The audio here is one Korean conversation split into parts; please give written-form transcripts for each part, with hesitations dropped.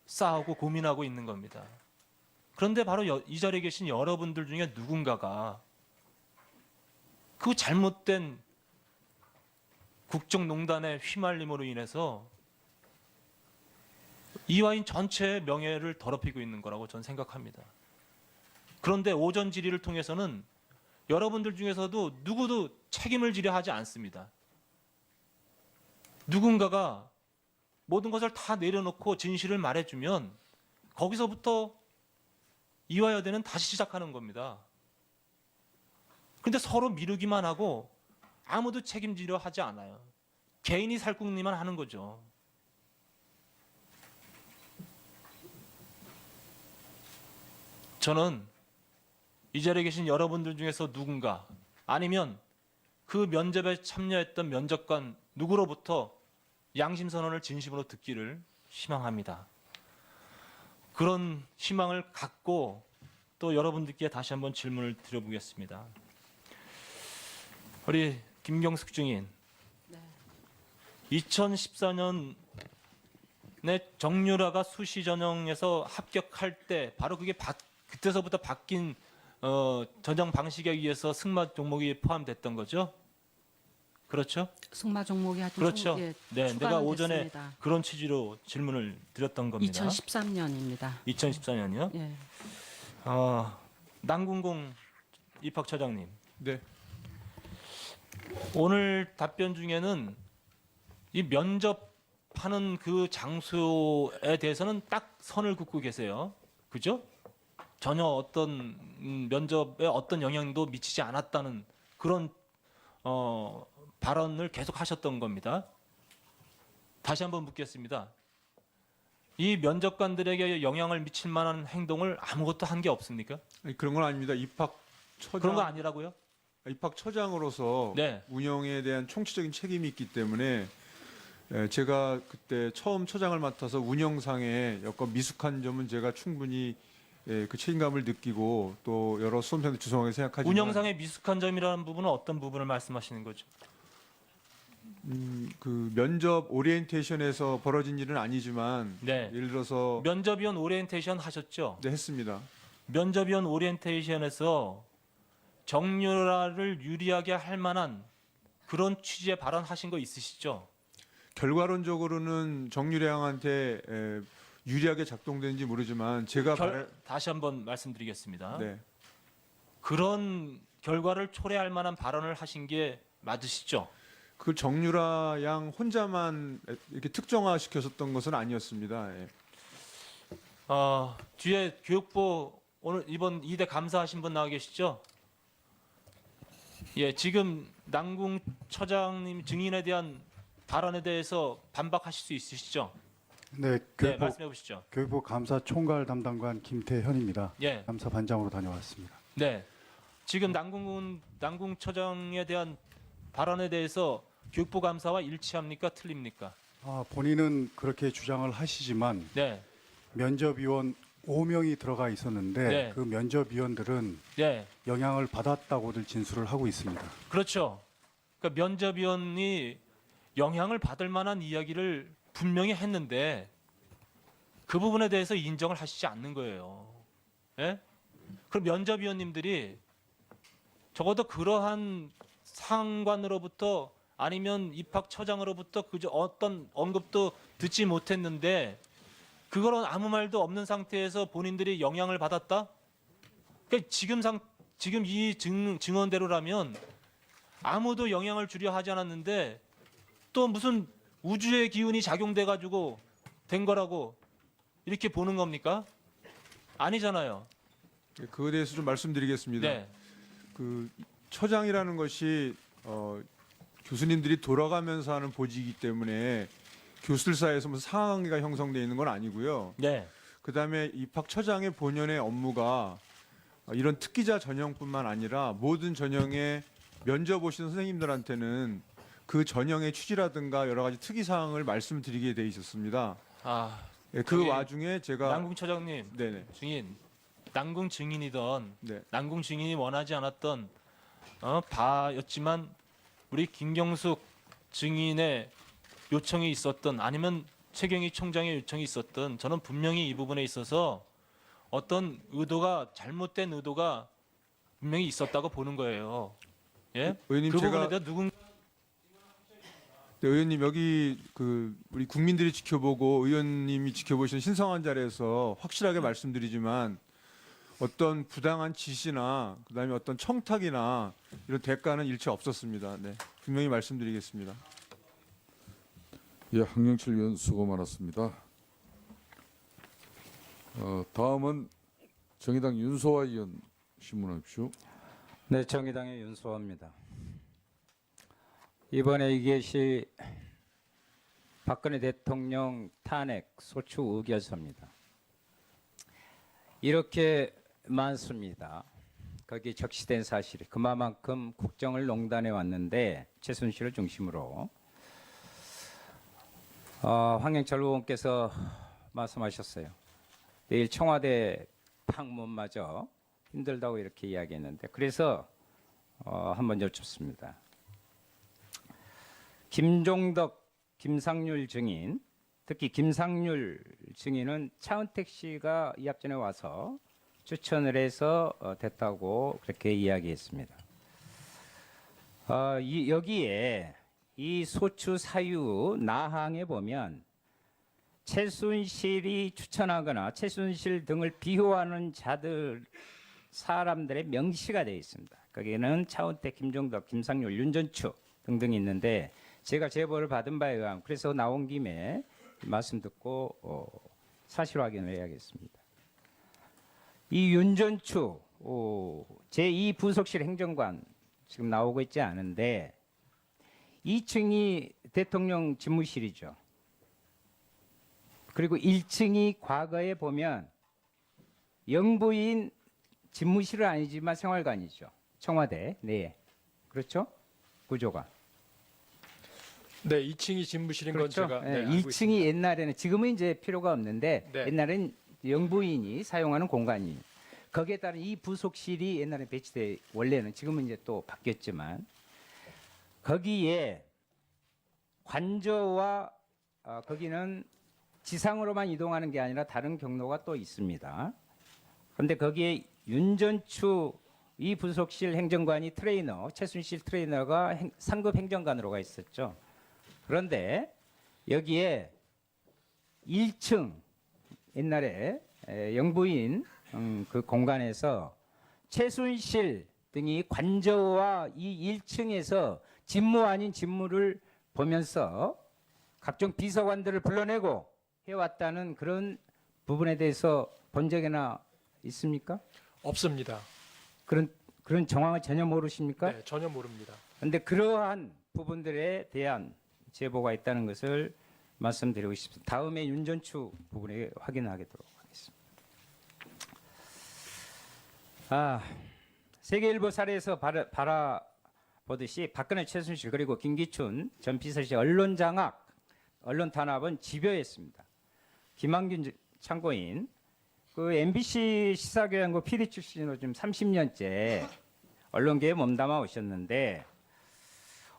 싸우고 고민하고 있는 겁니다. 그런데 바로 이 자리에 계신 여러분들 중에 누군가가 그 잘못된 국정농단의 휘말림으로 인해서 이화인 전체의 명예를 더럽히고 있는 거라고 저는 생각합니다. 그런데 오전 질의를 통해서는 여러분들 중에서도 누구도 책임을 지려 하지 않습니다. 누군가가 모든 것을 다 내려놓고 진실을 말해주면 거기서부터 이화여대는 다시 시작하는 겁니다. 그런데 서로 미루기만 하고 아무도 책임지려 하지 않아요. 개인이 살궁리만 하는 거죠. 저는 이 자리에 계신 여러분들 중에서 누군가 아니면 그 면접에 참여했던 면접관 누구로부터 양심선언을 진심으로 듣기를 희망합니다. 그런 희망을 갖고 또 여러분들께 다시 한번 질문을 드려보겠습니다. 우리 김경숙 증인, 2014년에 정유라가 수시 전형에서 합격할 때 바로 그게 그때서부터 바뀐 전형 방식에 의해서 승마 종목이 포함됐던 거죠? 그렇죠? 승마 종목이 하여튼 그렇죠. 예, 네, 내가 오전에 됐습니다. 그런 취지로 질문을 드렸던 겁니다. 2013년입니다. 2014년이요? 예. 남궁공 입학처장님, 네. 오늘 답변 중에는 이 면접하는 그 장소에 대해서는 딱 선을 긋고 계세요. 그죠? 전혀 어떤 면접에 어떤 영향도 미치지 않았다는 그런 발언을 계속 하셨던 겁니다. 다시 한번 묻겠습니다. 이 면접관들에게 영향을 미칠 만한 행동을 아무것도 한 게 없습니까? 아니, 그런 건 아닙니다. 그런 거 아니라고요? 입학처장으로서 네. 운영에 대한 총체적인 책임이 있기 때문에 제가 그때 처음 처장을 맡아서 운영상의 여건 미숙한 점은 제가 충분히 그 책임감을 느끼고 또 여러 수험생들 죄송하게 생각하지만 운영상의 미숙한 점이라는 부분은 어떤 부분을 말씀하시는 거죠? 그 면접 오리엔테이션에서 벌어진 일은 아니지만 네. 예를 들어서 면접위원 오리엔테이션 하셨죠? 네, 했습니다. 면접위원 오리엔테이션에서 정유라를 유리하게 할 만한 그런 취지의 발언하신 거 있으시죠? 결과론적으로는 정유래 양한테 유리하게 작동되는지 모르지만 제가 다시 한번 말씀드리겠습니다. 네. 그런 결과를 초래할 만한 발언을 하신 게 맞으시죠? 그 정유라 양 혼자만 이렇게 특정화시켰었던 것은 아니었습니다. 예. 뒤에 교육부 오늘 이번 2대 감사하신 분 나와 계시죠? 예, 지금 남궁 처장님 증인에 대한 발언에 대해서 반박하실 수 있으시죠? 네, 네, 말씀해 보시죠. 교육부 감사 총괄 담당관 김태현입니다. 예, 감사 반장으로 다녀왔습니다. 네. 지금 남궁 처장에 대한 발언에 대해서 교육부 감사와 일치합니까? 틀립니까? 본인은 그렇게 주장을 하시지만 네, 면접위원 5명이 들어가 있었는데 네. 그 면접위원들은 네, 영향을 받았다고들 진술을 하고 있습니다. 그렇죠. 그러니까 면접위원이 영향을 받을 만한 이야기를 분명히 했는데 그 부분에 대해서 인정을 하시지 않는 거예요. 예? 그럼 면접위원님들이 적어도 그러한 상관으로부터 아니면 입학처장으로부터 그저 어떤 언급도 듣지 못했는데 그거는 아무 말도 없는 상태에서 본인들이 영향을 받았다? 그러니까 지금 이 증언대로라면 아무도 영향을 주려 하지 않았는데 또 무슨 우주의 기운이 작용돼 가지고 된 거라고 이렇게 보는 겁니까? 아니잖아요. 그거에 대해서 좀 말씀드리겠습니다. 네. 그 처장이라는 것이 교수님들이 돌아가면서 하는 보직이기 때문에 교수들 사이에서 무슨 상하관계가 형성되어 있는 건 아니고요. 네. 그다음에 입학처장의 본연의 업무가 이런 특기자 전형뿐만 아니라 모든 전형에 면접 오시는 선생님들한테는 그 전형의 취지라든가 여러 가지 특이 사항을 말씀드리게 돼 있었습니다. 예, 그 저기 와중에 제가 남궁 처장님, 네네 증인, 남궁 증인이던 네. 남궁 증인이 원하지 않았던 바였지만 우리 김경숙 증인의 요청이 있었던 아니면 최경희 총장의 요청이 있었던 저는 분명히 이 부분에 있어서 어떤 의도가 잘못된 의도가 분명히 있었다고 보는 거예요. 예? 의원님, 그 제가 부분에 대해 누군 네, 의원님 여기 우리 국민들이 지켜보고 의원님이 지켜보시는 신성한 자리에서 확실하게 말씀드리지만 어떤 부당한 지시나 그다음에 어떤 청탁이나 이런 대가는 일체 없었습니다. 네, 분명히 말씀드리겠습니다. 예, 황영철 의원 수고 많았습니다. 다음은 정의당 윤소아 의원 신문하십시오. 네, 정의당의 윤소아입니다. 이번에 이것이 박근혜 대통령 탄핵 소추 의결서입니다. 이렇게 많습니다. 거기 적시된 사실이 그만큼 국정을 농단해 왔는데 최순실을 중심으로 황영철 의원께서 말씀하셨어요. 내일 청와대 방문마저 힘들다고 이렇게 이야기했는데 그래서 한번 여쭙습니다. 김종덕, 김상률 증인, 특히 김상률 증인은 차은택 씨가 이합 전에 와서 추천을 해서 됐다고 그렇게 이야기했습니다. 여기에 이 소추 사유 나항에 보면 최순실이 추천하거나 최순실 등을 비호하는 자들 사람들의 명시가 되어 있습니다. 거기에는 차은택, 김종덕, 김상률, 윤전추 등등이 있는데 제가 제보를 받은 바에 의하면 그래서 나온 김에 말씀 듣고 사실 확인을 해야겠습니다. 이 윤전추 제2 부속실 행정관 지금 나오고 있지 않은데 2층이 대통령 집무실이죠. 그리고 1층이 과거에 보면 영부인 집무실은 아니지만 생활관이죠. 청와대 내에. 그렇죠? 구조가. 네, 2층이 집무실인 그렇죠? 건 제가 네, 알고 1층이 있습니다. 옛날에는 지금은 이제 필요가 없는데 네. 옛날엔 영부인이 사용하는 공간이 거기에 따른 이 부속실이 옛날에 배치돼 원래는 지금은 이제 또 바뀌었지만 거기에 관저와 거기는 지상으로만 이동하는 게 아니라 다른 경로가 또 있습니다. 그런데 거기에 윤전추 이 부속실 행정관이 트레이너 최순실 트레이너가 상급 행정관으로 가 있었죠. 그런데 여기에 1층 옛날에 영부인 그 공간에서 최순실 등이 관저와 이 1층에서 직무 아닌 직무를 보면서 각종 비서관들을 불러내고 해왔다는 그런 부분에 대해서 본 적이나 있습니까? 없습니다. 그런 정황을 전혀 모르십니까? 네, 전혀 모릅니다. 그런데 그러한 부분들에 대한 제보가 있다는 것을 말씀드리고 싶습니다. 다음에 윤전추 부분에 확인하도록 하겠습니다. 세계일보 사례에서 바라보듯이 박근혜, 최순실 그리고 김기춘 전 비서실 언론 장악, 언론 탄압은 집요했습니다. 김한균 참고인 그 MBC 시사교양국 PD 출신으로 지금 30년째 언론계에 몸담아 오셨는데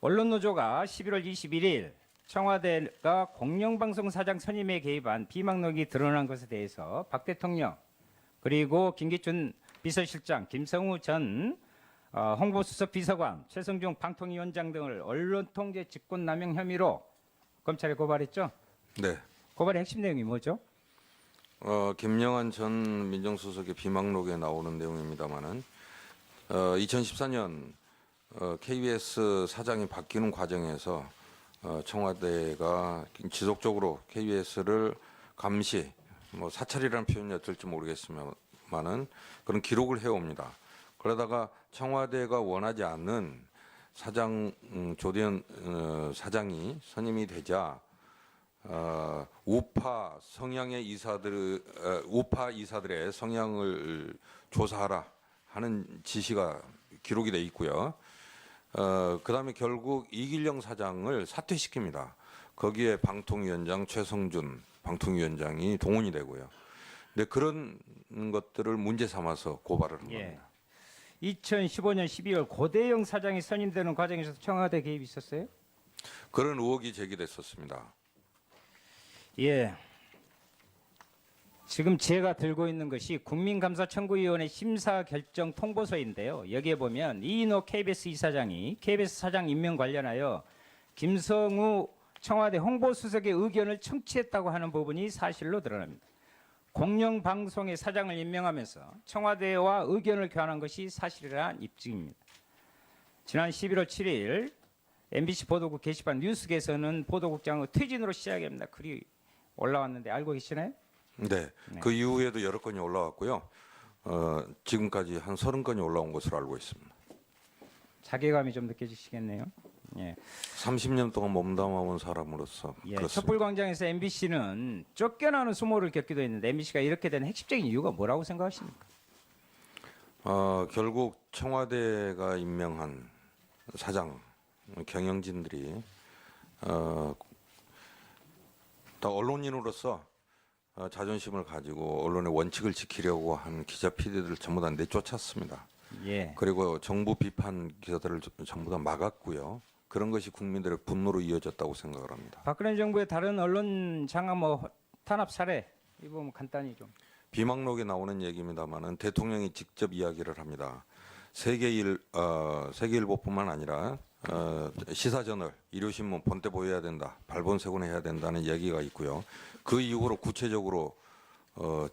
언론노조가 11월 21일 청와대가 공영방송 사장 선임에 개입한 비망록이 드러난 것에 대해서 박 대통령 그리고 김기춘 비서실장, 김성우 전 홍보수석 비서관, 최성중 방통위원장 등을 언론통제 직권남용 혐의로 검찰에 고발했죠? 네. 고발의 핵심 내용이 뭐죠? 김영한 전 민정수석의 비망록에 나오는 내용입니다만은 2014년 KBS 사장이 바뀌는 과정에서 청와대가 지속적으로 KBS를 감시, 사찰이라는 표현이 어떨지 모르겠습니다만은 그런 기록을 해옵니다. 그러다가 청와대가 원하지 않는 사장 조대현 사장이 선임이 되자 우파 성향의 우파 이사들의 성향을 조사하라 하는 지시가 기록이 돼 있고요. 그다음에 결국 이길영 사장을 사퇴시킵니다. 거기에 방통위원장 최성준 방통위원장이 동원이 되고요. 근데 그런 것들을 문제 삼아서 고발을 한 겁니다. 2015년 12월 고대영 사장이 선임되는 과정에서 청와대 개입이 있었어요? 그런 의혹이 제기됐었습니다. 예. 지금 제가 들고 있는 것이 국민감사청구위원회 심사결정 통보서인데요. 여기에 보면 이인호 KBS 이사장이 KBS 사장 임명 관련하여 김성우 청와대 홍보수석의 의견을 청취했다고 하는 부분이 사실로 드러납니다. 공영방송의 사장을 임명하면서 청와대와 의견을 교환한 것이 사실이라는 입증입니다. 지난 11월 7일 MBC 보도국 게시판 뉴스계에서는 보도국장의 퇴진으로 시작합니다. 글이 올라왔는데 알고 계시나요? 네. 그 이후에도 여러 건이 올라왔고요. 지금까지 한 30건이 올라온 것으로 알고 있습니다. 자괴감이 좀 느껴지시겠네요. 예. 30년 동안 몸담아온 사람으로서 예. 그렇습니다. 촛불광장에서 MBC는 쫓겨나는 수모를 겪기도 했는데 MBC가 이렇게 된 핵심적인 이유가 뭐라고 생각하십니까? 결국 청와대가 임명한 사장, 경영진들이 다 언론인으로서 자존심을 가지고 언론의 원칙을 지키려고 한 기자 PD들 전부 다 내쫓았습니다. 예. 그리고 정부 비판 기사들을 전부 다 막았고요. 그런 것이 국민들의 분노로 이어졌다고 생각을 합니다. 박근혜 정부의 다른 언론 장악 탄압 사례 이 부분 간단히 좀. 비망록에 나오는 얘기입니다만은 대통령이 직접 이야기를 합니다. 세계일보뿐만 아니라 시사저널, 일요신문 본때 보여야 된다, 발본색원해야 된다는 얘기가 있고요. 그 이후로 구체적으로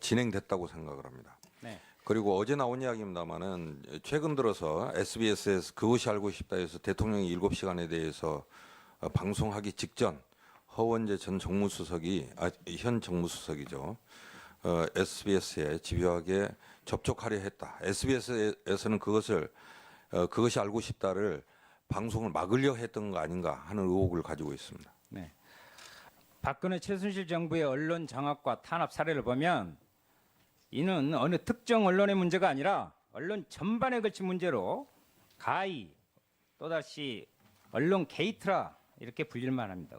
진행됐다고 생각을 합니다. 네. 그리고 어제 나온 이야기입니다만은 최근 들어서 SBS에서 그것이 알고 싶다에서 대통령이 7시간에 대해서 방송하기 직전 허원재 전 정무수석이 현 정무수석이죠. SBS에 집요하게 접촉하려 했다. SBS에서는 그것이 알고 싶다를 방송을 막으려 했던 거 아닌가 하는 의혹을 가지고 있습니다. 네. 박근혜 최순실 정부의 언론 장악과 탄압 사례를 보면 이는 어느 특정 언론의 문제가 아니라 언론 전반에 걸친 문제로 가히 또다시 언론 게이트라 이렇게 불릴 만합니다.